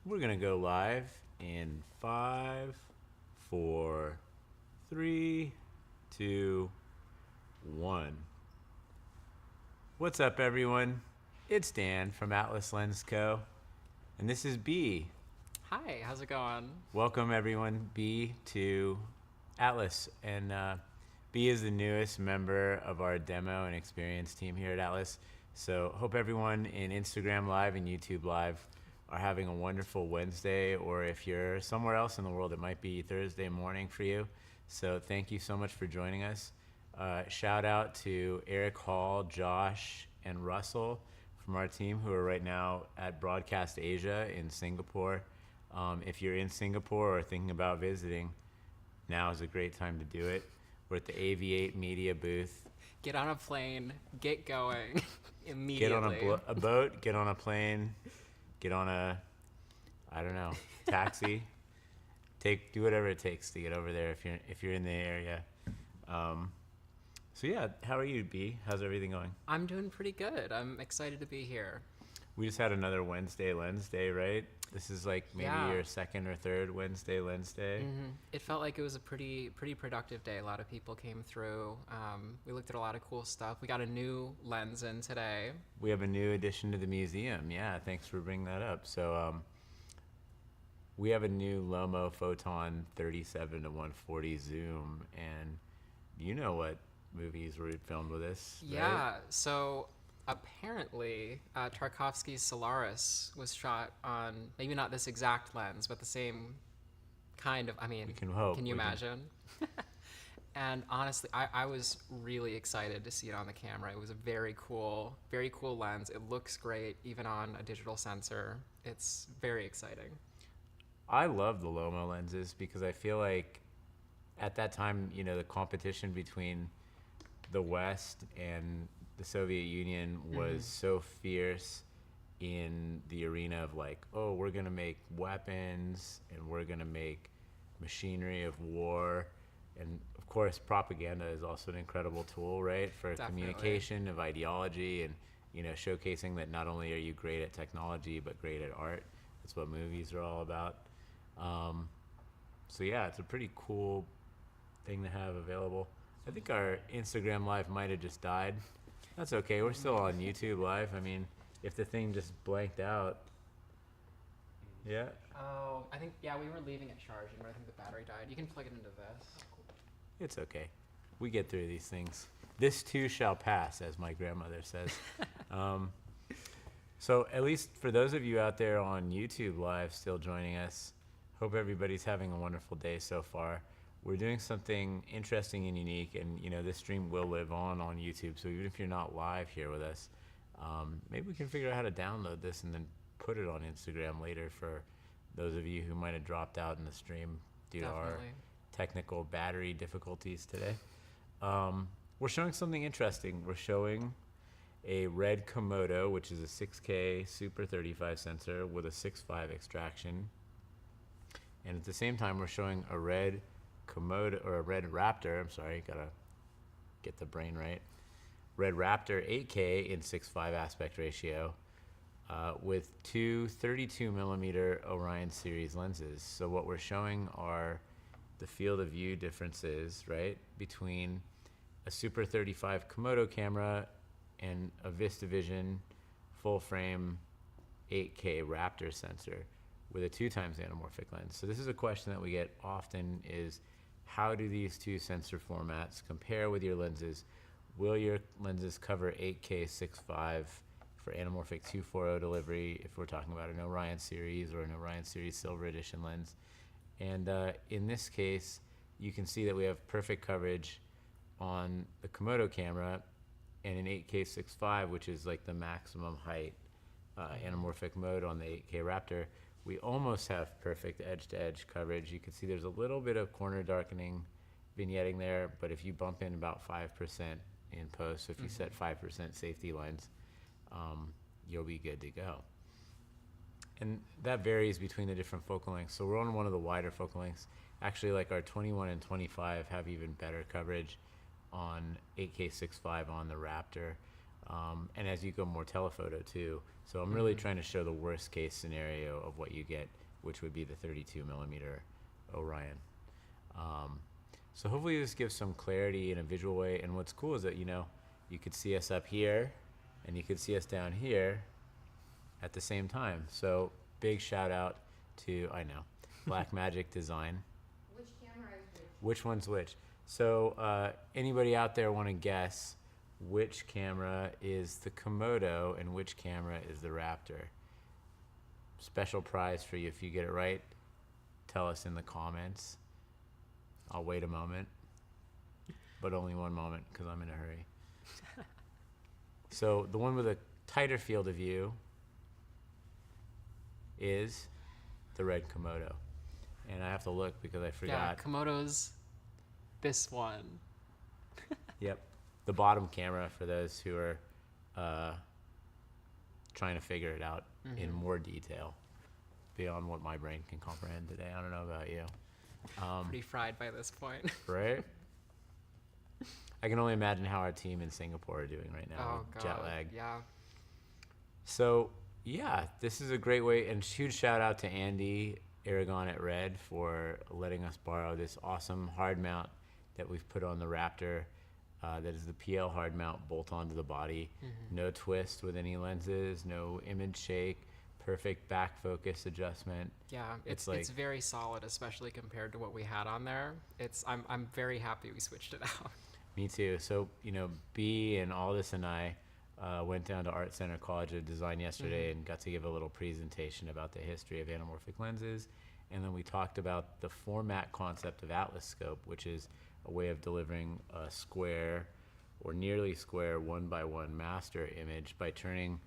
We're gonna go live in 5, 4, 3, 2, 1. What's up, everyone? It's Dan from Atlas Lens Co. And this is B. Hi, how's it going? Welcome, everyone, B, to Atlas. And B is the newest member of our demo and experience team here at Atlas. So hope everyone in Instagram Live and YouTube Live are having a wonderful Wednesday, or if you're somewhere else in the world, it might be Thursday morning for you. So thank you so much for joining us. Shout out to Eric Hall, Josh, and Russell from our team who are right now at Broadcast Asia in Singapore. If you're in Singapore or thinking about visiting, now is a great time to do it. We're at the AV8 Media booth. Get on a plane, get going immediately. Get on a boat, get on a plane, get on a, I don't know, taxi. Do whatever it takes to get over there if you're in the area. So yeah, how are you, B? How's everything going? I'm doing pretty good. I'm excited to be here. We just had another Wednesday LensDay, right? This is like maybe your second or third Wednesday LensDay. Mm-hmm. It felt like it was a pretty productive day. A lot of people came through. We looked at a lot of cool stuff. We got a new lens in today. We have a new addition to the museum. Yeah, thanks for bringing that up. So we have a new Lomo Photon 37 to 140 zoom, and you know what movies were filmed with this, Yeah, right? so apparently Tarkovsky's Solaris was shot on maybe not this exact lens, but the same kind of, We can hope. Can you imagine? And honestly, I was really excited to see it on the camera. It was a very cool lens. It looks great, even on a digital sensor. It's very exciting. I love the Lomo lenses because I feel like at that time, the competition between the West and the Soviet Union was so fierce in the arena of like, oh, we're going to make weapons and we're going to make machinery of war. And of course, propaganda is also an incredible tool, right, for Definitely. communication of ideology and, showcasing that not only are you great at technology, but great at art. That's what movies are all about. So yeah, it's a pretty cool thing to have available. I think our Instagram Live might have just died. That's okay. We're still on YouTube Live. I mean, if the thing just blanked out. Yeah. Oh, I think, yeah, we were leaving it charging, but I think the battery died. You can plug it into this. It's okay. We get through these things. This too shall pass, as my grandmother says. So at least for those of you out there on YouTube Live still joining us, hope everybody's having a wonderful day so far. We're doing something interesting and unique, and this stream will live on YouTube. So even if you're not live here with us, maybe we can figure out how to download this and then put it on Instagram later for those of you who might have dropped out in the stream due to our technical battery difficulties today. We're showing something interesting. We're showing a red Komodo, which is a 6K Super 35 sensor with a 6.5 extraction. And at the same time, we're showing a red Komodo, or a red Raptor, I'm sorry, gotta get the brain right. Red Raptor 8K in 6.5 aspect ratio with two 32 millimeter Orion series lenses. So what we're showing are the field of view differences, right, between a Super 35 Komodo camera and a VistaVision full frame 8K Raptor sensor with a 2x anamorphic lens. So this is a question that we get often is, how do these two sensor formats compare with your lenses? Will your lenses cover 8K 6.5 for anamorphic 2.4.0 delivery if we're talking about an Orion series or an Orion series Silver Edition lens? And in this case, you can see that we have perfect coverage on the Komodo camera and an 8K 6.5, which is like the maximum height anamorphic mode on the 8K Raptor. We almost have perfect edge-to-edge coverage. You can see there's a little bit of corner darkening vignetting there, but if you bump in about 5% in post, so if you set 5% safety lens, you'll be good to go. And that varies between the different focal lengths. So we're on one of the wider focal lengths. Actually, like our 21 and 25 have even better coverage on 8K 6.5 on the Raptor. And as you go more telephoto too. So I'm really trying to show the worst case scenario of what you get, which would be the 32 millimeter Orion. So hopefully this gives some clarity in a visual way. And what's cool is that, you could see us up here and you could see us down here at the same time. So big shout out to, Black Magic Design. Which camera is which? Which one's which? So anybody out there want to guess which camera is the Komodo and which camera is the Raptor? Special prize for you if you get it right. Tell us in the comments. I'll wait a moment, but only one moment because I'm in a hurry. So the one with a tighter field of view is the red Komodo. And I have to look because I forgot. Yeah, Komodo's this one. Yep. The bottom camera for those who are trying to figure it out in more detail beyond what my brain can comprehend today. I don't know about you. Pretty fried by this point. Right? I can only imagine how our team in Singapore are doing right now Oh, with God. jet lag. Yeah. So, yeah, this is a great way. And huge shout out to Andy Aragon at Red for letting us borrow this awesome hard mount that we've put on the Raptor. That is the PL hard mount bolt onto the body. No twist with any lenses, no image shake, perfect back focus adjustment. Yeah, It's it's like- very solid, especially compared to what we had on there. I'm very happy we switched it out. Me too. So, B and Aldous and I went down to Art Center College of Design yesterday and got to give a little presentation about the history of anamorphic lenses. And then we talked about the format concept of Atlas scope, which is a way of delivering a square or nearly square 1x1 master image by turning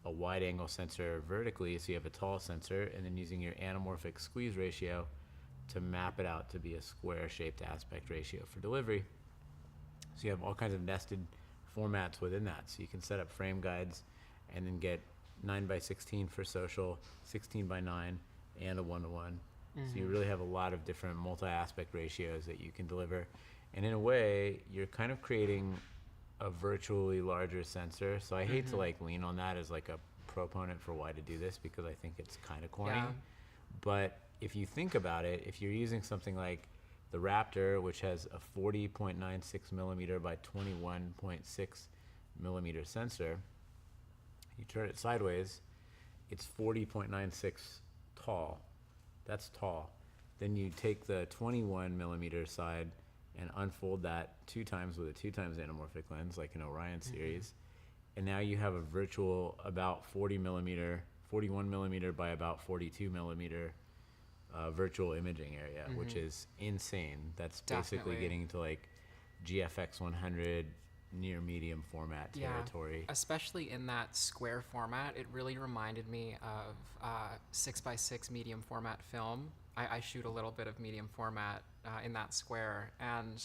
a wide angle sensor vertically, so you have a tall sensor, and then using your anamorphic squeeze ratio to map it out to be a square shaped aspect ratio for delivery. So you have all kinds of nested formats within that. So you can set up frame guides and then get 9x16 for social, 16x9, and a 1:1. So you really have a lot of different multi-aspect ratios that you can deliver. And in a way, you're kind of creating a virtually larger sensor. So I hate to lean on that as like a proponent for why to do this because I think it's kind of corny. Yeah. But if you think about it, if you're using something like the Raptor, which has a 40.96 millimeter by 21.6 millimeter sensor, you turn it sideways, it's 40.96 tall. That's tall. Then you take the 21 millimeter side and unfold that 2 times with a 2 times anamorphic lens, like an Orion series. And now you have a virtual about 41 millimeter by about 42 millimeter virtual imaging area, which is insane. That's basically Definitely. getting to like GFX 100 near medium format territory. Yeah, especially in that square format, it really reminded me of 6x6 medium format film. I shoot a little bit of medium format in that square, and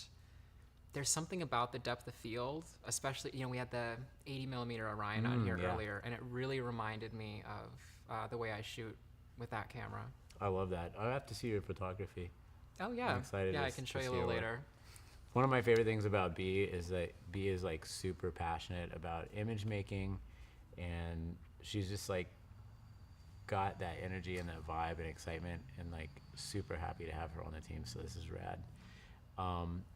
there's something about the depth of field, especially, we had the 80 millimeter Orion on here yeah. earlier, and it really reminded me of the way I shoot with that camera. I love that. I have to see your photography. Oh yeah, I'm excited yeah, to I can to show you a see little your work. later. One of my favorite things about B is that B is like super passionate about image making, and she's just like got that energy and that vibe and excitement, and like super happy to have her on the team. So this is rad.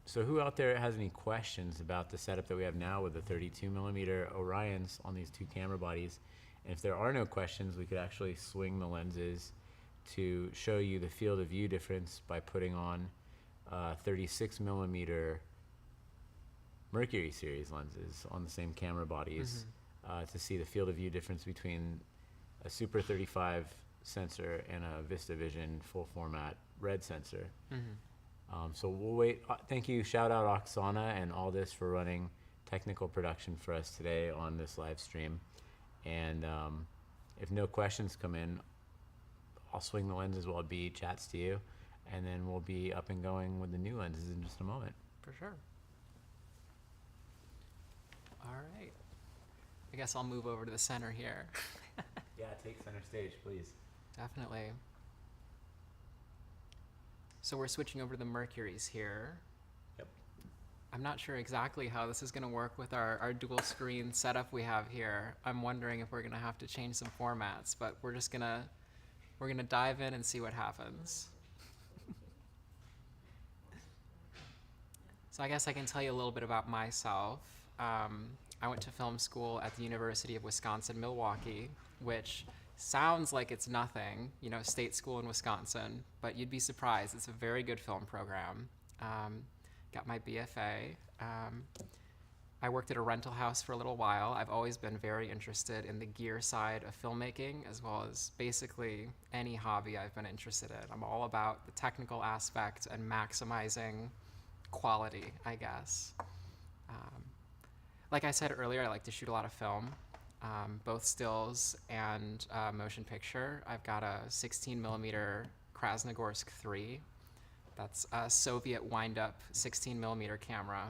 So who out there has any questions about the setup that we have now with the 32 millimeter Orions on these 2 camera bodies? And if there are no questions, we could actually swing the lenses to show you the field of view difference by putting on 36 millimeter Mercury series lenses on the same camera bodies to see the field of view difference between a Super 35 sensor and a VistaVision full format red sensor. So we'll wait. Thank you. Shout out Oksana and Aldous for running technical production for us today on this live stream. And if no questions come in, I'll swing the lenses while B chats to you, and then we'll be up and going with the new lenses in just a moment. For sure. All right. I guess I'll move over to the center here. Yeah, take center stage, please. Definitely. So we're switching over to the Mercuries here. Yep. I'm not sure exactly how this is going to work with our dual screen setup we have here. I'm wondering if we're going to have to change some formats, but we're going to dive in and see what happens. So I guess I can tell you a little bit about myself. I went to film school at the University of Wisconsin-Milwaukee, which sounds like it's nothing, you know, state school in Wisconsin, but you'd be surprised. It's a very good film program. Got my BFA. I worked at a rental house for a little while. I've always been very interested in the gear side of filmmaking, as well as basically any hobby I've been interested in. I'm all about the technical aspect and maximizing quality, I guess. Like I said earlier, I like to shoot a lot of film, both stills and motion picture. I've got a 16 millimeter Krasnogorsk 3. That's a Soviet wind-up 16 millimeter camera.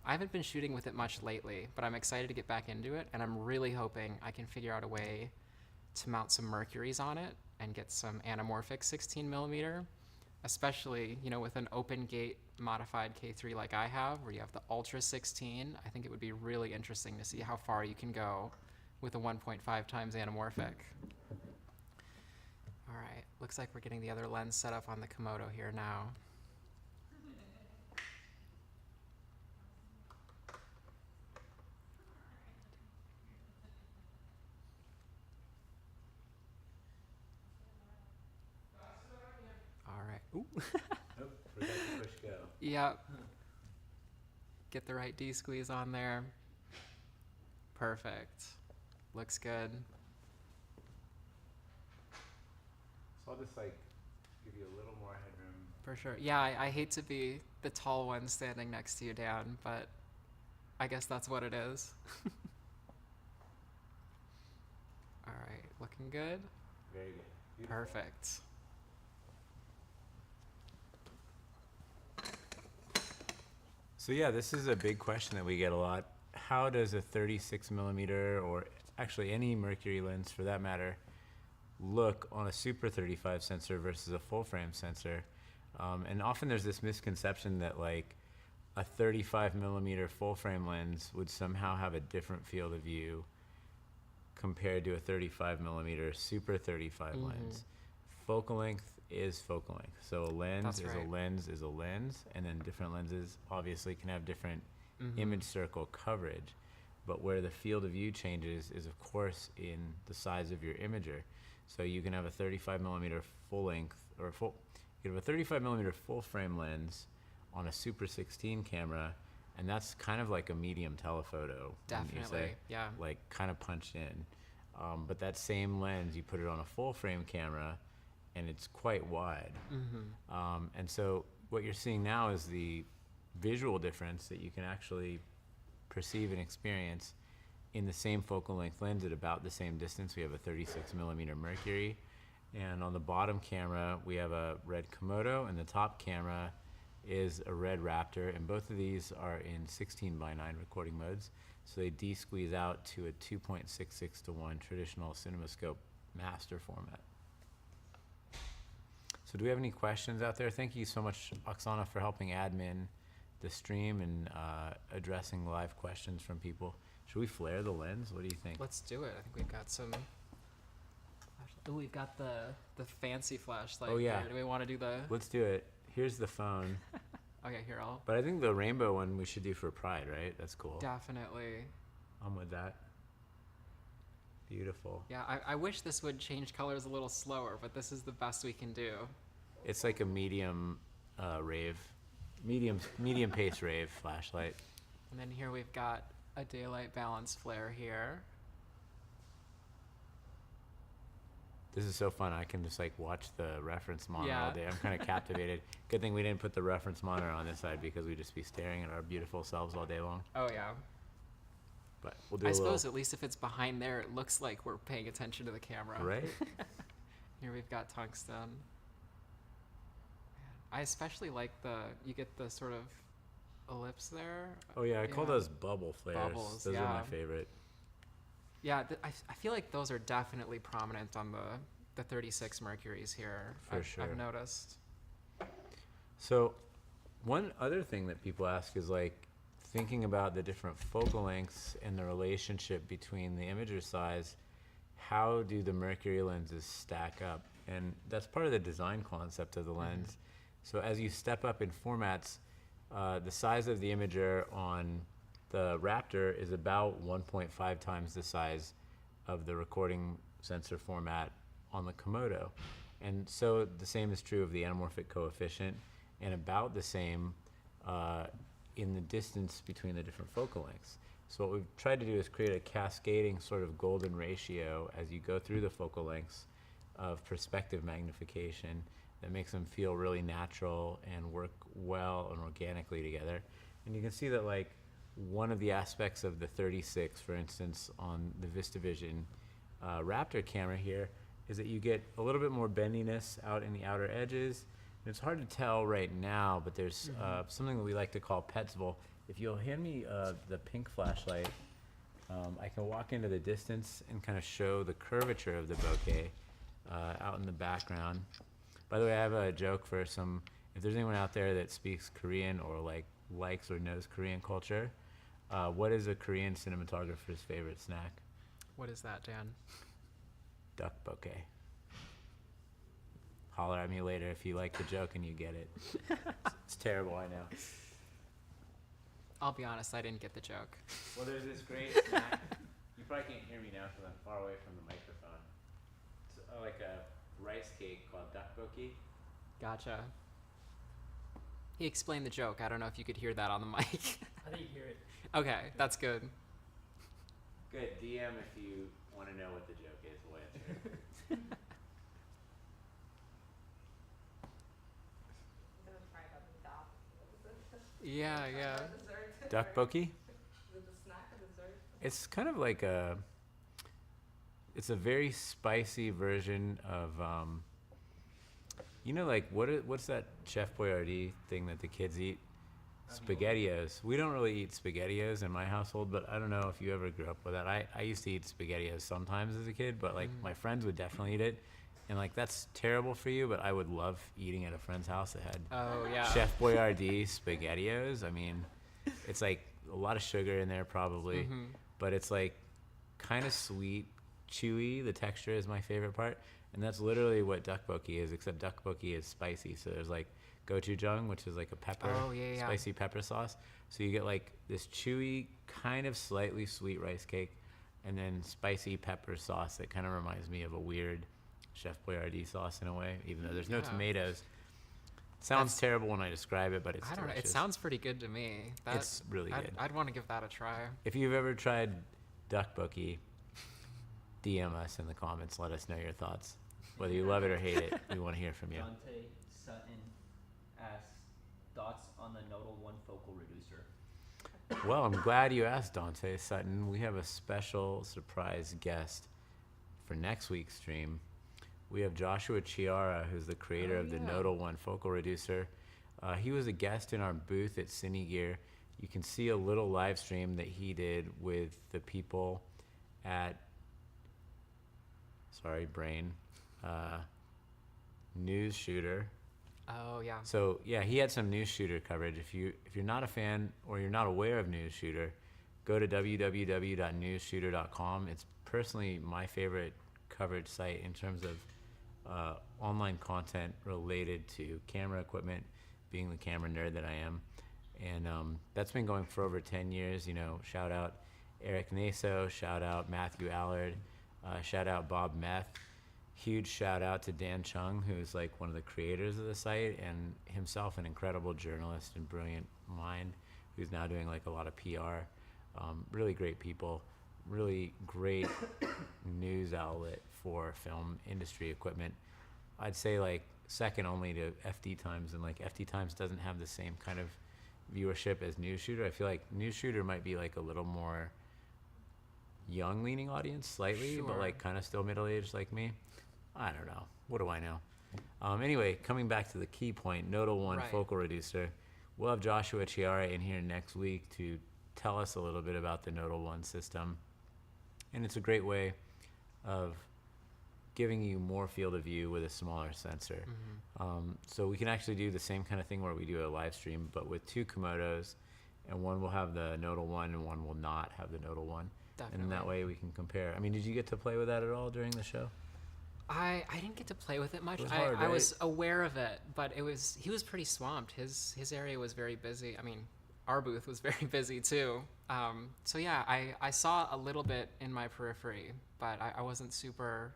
I haven't been shooting with it much lately, but I'm excited to get back into it, and I'm really hoping I can figure out a way to mount some Mercuries on it and get some anamorphic 16 millimeter, especially, you know, with an open gate modified K3 like I have, where you have the Ultra 16. I think it would be really interesting to see how far you can go with a 1.5 times anamorphic. All right, looks like we're getting the other lens set up on the Komodo here now. All right. Ooh. Oh, forgot to push go. Yep. Get the right D-squeeze on there. Perfect. Looks good. So I'll just like give you a little more headroom. For sure. Yeah, I hate to be the tall one standing next to you, Dan, but I guess that's what it is. All right, looking good. Very good. Beautiful. Perfect. So yeah, this is a big question that we get a lot. How does a 36 millimeter, or actually any Mercury lens for that matter, look on a super 35 sensor versus a full frame sensor? And often there's this misconception that like a 35 millimeter full frame lens would somehow have a different field of view compared to a 35 millimeter super 35 lens. Focal length is focal length. So a lens That's is right. a lens is a lens, and then different lenses obviously can have different image circle coverage. But where the field of view changes is of course in the size of your imager. So you can have a 35 millimeter full length, or you can have a 35 millimeter full frame lens on a Super 16 camera, and that's kind of like a medium telephoto. wouldn't you Definitely, say? yeah. Like kind of punched in. But that same lens, you put it on a full frame camera, and it's quite wide. And so what you're seeing now is the visual difference that you can actually perceive and experience in the same focal length lens at about the same distance. We have a 36 millimeter Mercury, and on the bottom camera we have a red Komodo, and the top camera is a red Raptor, and both of these are in 16:9 recording modes, so they de-squeeze out to a 2.66:1 traditional CinemaScope master format. So do we have any questions out there? Thank you so much, Oksana, for helping admin the stream and addressing live questions from people. Should we flare the lens? What do you think? Let's do it. I think we've got some. Oh, we've got the fancy flashlight. Oh, yeah. Here. Do we want to do the? Let's do it. Here's the phone. Okay, here I'll. But I think the rainbow one we should do for Pride, right? That's cool. Definitely. I'm with that. Beautiful. Yeah, I wish this would change colors a little slower, but this is the best we can do. It's like a medium medium pace rave flashlight. And then here we've got a daylight balance flare here. This is so fun. I can just like watch the reference monitor Yeah. all day. I'm kind of captivated. Good thing we didn't put the reference monitor on this side, because we'd just be staring at our beautiful selves all day long. Oh yeah. But we'll do I a suppose little, at least if it's behind there, it looks like we're paying attention to the camera. right? Here we've got tungsten. Man, I especially like you get the sort of ellipse there. Oh yeah, I call Yeah. those bubble flares. Bubbles, Those are my yeah. favorite. Yeah, I feel like those are definitely prominent on the 36 Mercuries here. For I've sure. noticed. So One other thing that people ask is like thinking about the different focal lengths and the relationship between the imager size. How do the Mercury lenses stack up? And that's part of the design concept of the lens. So as you step up in formats, the size of the imager on the Raptor is about 1.5 times the size of the recording sensor format on the Komodo. And so the same is true of the anamorphic coefficient, and about the same in the distance between the different focal lengths. So what we've tried to do is create a cascading sort of golden ratio as you go through the focal lengths of perspective magnification that makes them feel really natural and work well and organically together. And you can see that like one of the aspects of the 36, for instance, on the VistaVision Raptor camera here, is that you get a little bit more bendiness out in the outer edges. And it's hard to tell right now, but there's something that we like to call Petzval. If you'll hand me the pink flashlight, I can walk into the distance and kind of show the curvature of the bokeh out in the background. By the way, I have a joke for if there's anyone out there that speaks Korean or likes or knows Korean culture, what is a Korean cinematographer's favorite snack? What is that, Dan? Duck bokeh. Holler at me later if you like the joke and you get it. It's terrible, I know. I'll be honest, I didn't get the joke. Well, there's this great snack. You probably can't hear me now because I'm far away from the microphone. It's like a rice cake called duck bokeh. Gotcha. He explained the joke. I don't know if you could hear that on the mic. I didn't hear it. Okay, that's good. Good. DM if you want to know what the joke is. We'll answer. I'm gonna try it up and down. Yeah, yeah. Dessert. Duck bokeh? With the snack or dessert? It's kind of like it's a very spicy version of, you know, like what's that Chef Boyardee thing that the kids eat? SpaghettiOs. We don't really eat SpaghettiOs in my household, but I don't know if you ever grew up with that. I used to eat SpaghettiOs sometimes as a kid, but like my friends would definitely eat it. And like that's terrible for you, but I would love eating at a friend's house that had Oh, yeah. Chef Boyardee SpaghettiOs. I mean, it's like a lot of sugar in there probably, but it's like kind of sweet, chewy. The texture is my favorite part. And that's literally what duck bokeh is, except duck bokeh is spicy. So there's like gochujang, which is like a pepper, Oh, yeah, yeah. spicy pepper sauce. So you get like this chewy, kind of slightly sweet rice cake, and then spicy pepper sauce that kind of reminds me of a weird Chef Boyardee sauce in a way, even though there's no Yeah. tomatoes. Sounds That's- terrible when I describe it, but it's I don't know. It delicious. sounds pretty good to me. It's really good. I'd want to give that a try. If you've ever tried duck bokeh, DM us in the comments. Let us know your thoughts. Whether you love it or hate it, we want to hear from you. Dante Sutton asks thoughts on the Nodal 1 focal reducer. Well, I'm glad you asked, Dante Sutton. We have a special surprise guest for next week's stream. We have Joshua Chiara, who's the creator of the Nodal 1 focal reducer. He was a guest in our booth at Cinegear. You can see a little live stream that he did with the people at, News Shooter. Oh, yeah. So yeah, he had some News Shooter coverage. If you're not a fan or you're not aware of News Shooter, go to www.newsshooter.com. It's personally my favorite coverage site in terms of online content related to camera equipment, being the camera nerd that I am. And that's been going for over 10 years. You know, shout out Eric Naso, shout out Matthew Allard, shout out Bob Meth. Huge shout out to Dan Chung, who's like one of the creators of the site and himself an incredible journalist and brilliant mind who's now doing like a lot of PR. Really great people, really great news outlet for film industry equipment. I'd say like second only to FD Times, and like FD Times doesn't have the same kind of viewership as News Shooter. I feel like News Shooter might be like a little more young leaning audience slightly, but Sure. like kind of still middle-aged like me. I don't know. What do I know? Anyway, coming back to the key point, Nodal 1 Right. focal reducer. We'll have Joshua Chiara in here next week to tell us a little bit about the Nodal 1 system. And it's a great way of giving you more field of view with a smaller sensor. So we can actually do the same kind of thing where we do a live stream, but with 2 Komodos, and one will have the nodal one and one will not have the nodal one. Definitely. And that way we can compare. I mean, did you get to play with that at all during the show? I didn't get to play with it much. It was hard, I was right? aware of it, but he was pretty swamped. His area was very busy. I mean, our booth was very busy too. So yeah, I saw a little bit in my periphery, but I wasn't super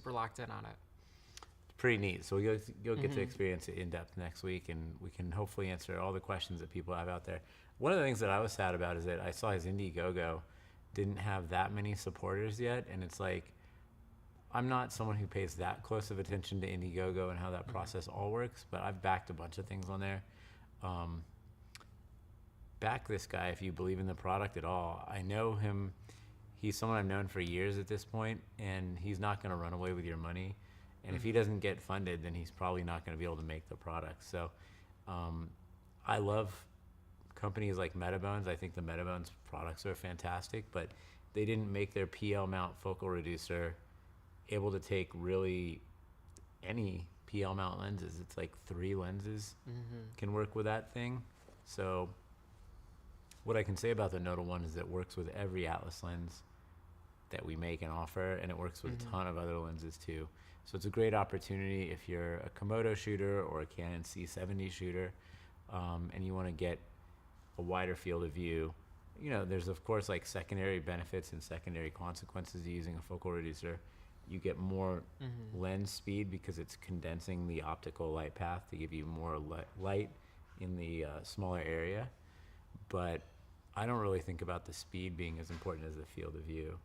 locked in on it. Pretty neat. So you'll get to experience it in depth next week, and we can hopefully answer all the questions that people have out there. One of the things that I was sad about is that I saw his Indiegogo didn't have that many supporters yet, and it's like, I'm not someone who pays that close of attention to Indiegogo and how that process all works, but I've backed a bunch of things on there. Back this guy if you believe in the product at all. I know him. He's someone I've known for years at this point, and he's not going to run away with your money. And if he doesn't get funded, then he's probably not going to be able to make the product. So I love companies like Metabones. I think the Metabones products are fantastic, but they didn't make their PL mount focal reducer able to take really any PL mount lenses. It's like 3 lenses can work with that thing. So what I can say about the Nodal one is it works with every Atlas lens that we make and offer, and it works with a ton of other lenses too. So it's a great opportunity if you're a Komodo shooter or a Canon C70 shooter, and you want to get a wider field of view. You know, there's of course like secondary benefits and secondary consequences of using a focal reducer. You get more lens speed because it's condensing the optical light path to give you more light in the smaller area. But I don't really think about the speed being as important as the field of view.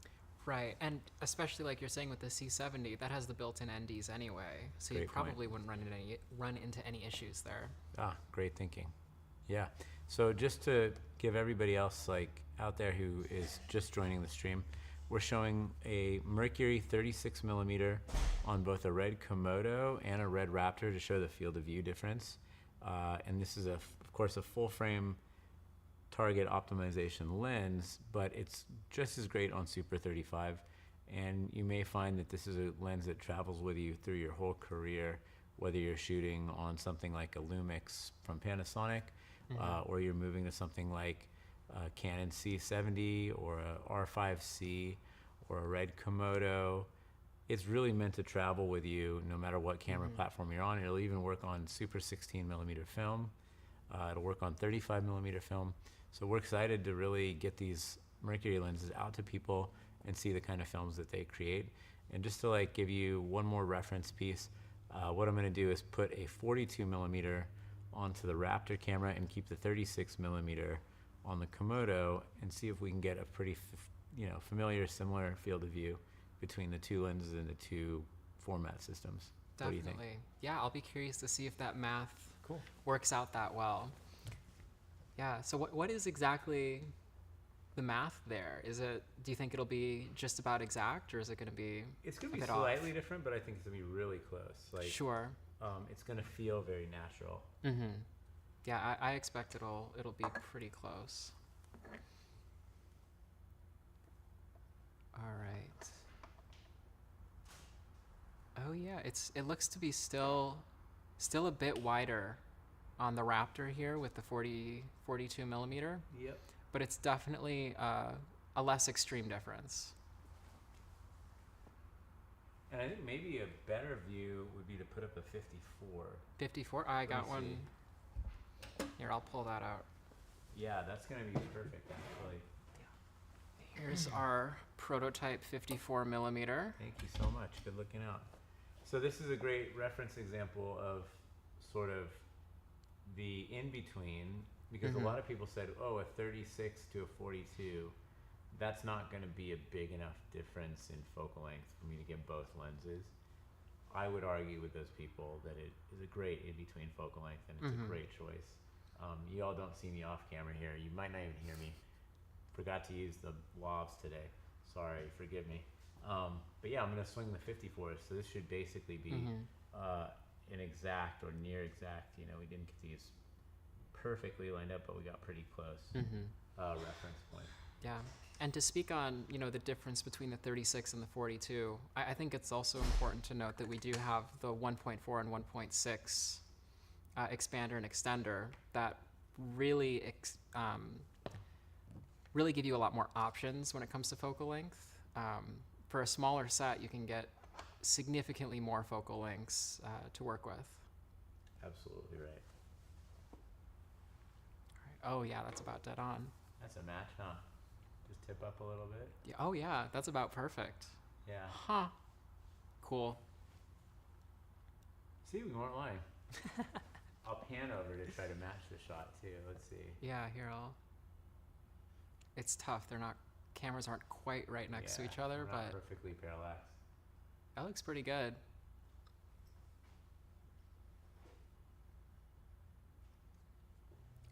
Right, and especially like you're saying with the C70, that has the built-in NDs anyway, so Great you probably point. wouldn't run into any issues there. Ah, great thinking. Yeah. So just to give everybody else like out there who is just joining the stream, we're showing a Mercury 36 millimeter on both a red Komodo and a red Raptor to show the field of view difference. And this is of course a full frame target optimization lens, but it's just as great on Super 35. And you may find that this is a lens that travels with you through your whole career, whether you're shooting on something like a Lumix from Panasonic, or you're moving to something like a Canon C70 or a R5C or a red Komodo. It's really meant to travel with you no matter what camera platform you're on. It'll even work on Super 16 millimeter film. It'll work on 35 millimeter film. So we're excited to really get these Mercury lenses out to people and see the kind of films that they create. And just to like give you one more reference piece, what I'm going to do is put a 42 millimeter onto the Raptor camera and keep the 36 millimeter on the Komodo and see if we can get a pretty familiar, similar field of view between the 2 lenses and the 2 format systems. Definitely. What do you think? Yeah, I'll be curious to see if that math Cool. works out that well. Yeah, so what is exactly the math there? Do you think it'll be just about exact, or is it going to be It's going a to be bit off? slightly different, but I think it's going to be really close. Like, Sure. it's going to feel very natural. Yeah, I expect it'll be pretty close. All right. Oh yeah, it looks to be still a bit wider on the Raptor here with the 42 millimeter, Yep. but it's definitely a less extreme difference. And I think maybe a better view would be to put up a 54. 54. I Let got me one. see. Here, I'll pull that out. Yeah, that's going to be perfect, actually. Here's our prototype 54 millimeter. Thank you so much. Good looking out. So this is a great reference example of sort of the in-between, because a lot of people said, oh, a 36 to a 42, that's not going to be a big enough difference in focal length for me to get both lenses. I would argue with those people that it is a great in-between focal length, and it's a great choice. You all don't see me off camera here. You might not even hear me. Forgot to use the lavs today. Sorry, forgive me. But yeah, I'm going to swing the 54, so this should basically be an exact or near exact. You know, we didn't get these perfectly lined up, but we got pretty close reference point. Yeah. And to speak on, the difference between the 36 and the 42, I think it's also important to note that we do have the 1.4 and 1.6 expander and extender that really really give you a lot more options when it comes to focal length. For a smaller set, you can get significantly more focal lengths to work with. Absolutely right. Oh yeah, that's about dead on. That's a match, huh? Just tip up a little bit. Yeah, oh yeah, that's about perfect. Yeah. Huh. Cool. See, we weren't lying. I'll pan over to try to match the shot too. Let's see. Yeah, here I'll. It's tough. Cameras aren't quite right next to each other, we're not but perfectly parallax. that looks pretty good.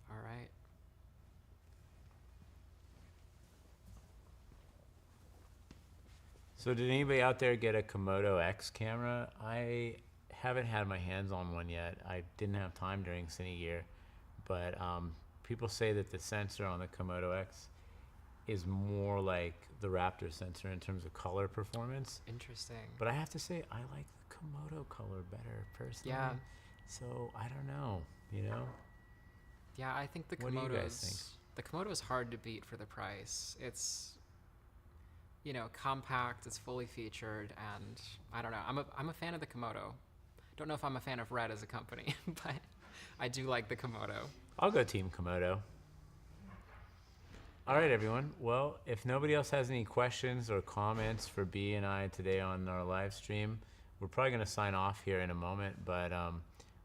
All right. So did anybody out there get a Komodo X camera? I haven't had my hands on one yet. I didn't have time during Cine Gear, but people say that the sensor on the Komodo X is more like the Raptor sensor in terms of color performance. Interesting. But I have to say, I like the Komodo color better personally. Yeah. So I don't know, Yeah, I think the What do you guys think? The Komodo is hard to beat for the price. It's compact, it's fully featured, and I don't know. I'm a fan of the Komodo. Don't know if I'm a fan of Red as a company, but I do like the Komodo. I'll go Team Komodo. All right, everyone. Well, if nobody else has any questions or comments for B and I today on our live stream, we're probably going to sign off here in a moment, but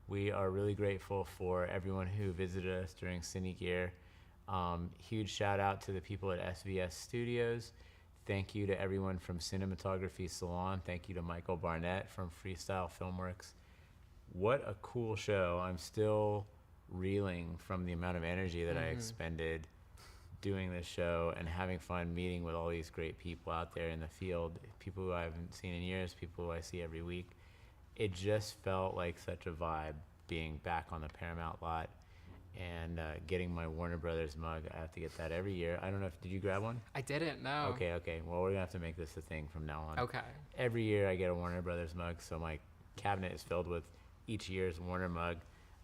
we are really grateful for everyone who visited us during Cine Gear. Huge shout out to the people at SVS Studios. Thank you to everyone from Cinematography Salon. Thank you to Michael Barnett from Freestyle Filmworks. What a cool show. I'm still reeling from the amount of energy that I expended doing this show and having fun meeting with all these great people out there in the field, people who I haven't seen in years, people who I see every week. It just felt like such a vibe being back on the Paramount lot and getting my Warner Brothers mug. I have to get that every year. I don't know did you grab one? I didn't know. Okay. Well, we're gonna have to make this a thing from now on. Okay. Every year I get a Warner Brothers mug, so my cabinet is filled with each year's Warner mug.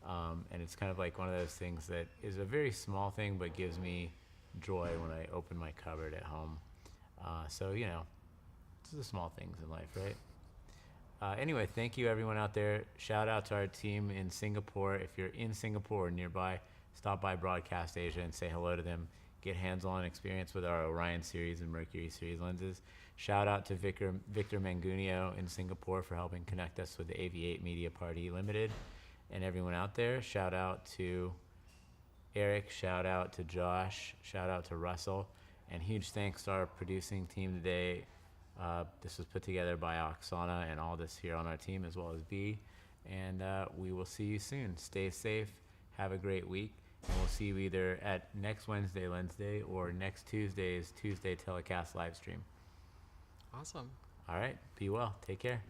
And it's kind of like one of those things that is a very small thing, but gives me joy when I open my cupboard at home. So, it's the small things in life, right? Anyway, thank you everyone out there. Shout out to our team in Singapore. If you're in Singapore or nearby, stop by Broadcast Asia and say hello to them. Get hands-on experience with our Orion series and Mercury series lenses. Shout out to Victor Mangunio in Singapore for helping connect us with the AV8 Media Party Limited and everyone out there. Shout out to Eric, shout out to Josh, shout out to Russell, and huge thanks to our producing team today. This was put together by Oksana and all this here on our team, as well as B. And we will see you soon. Stay safe. Have a great week. And we'll see you either at next Wednesday, LensDay, or next Tuesday's Tuesday telecast live stream. Awesome. All right. Be well. Take care.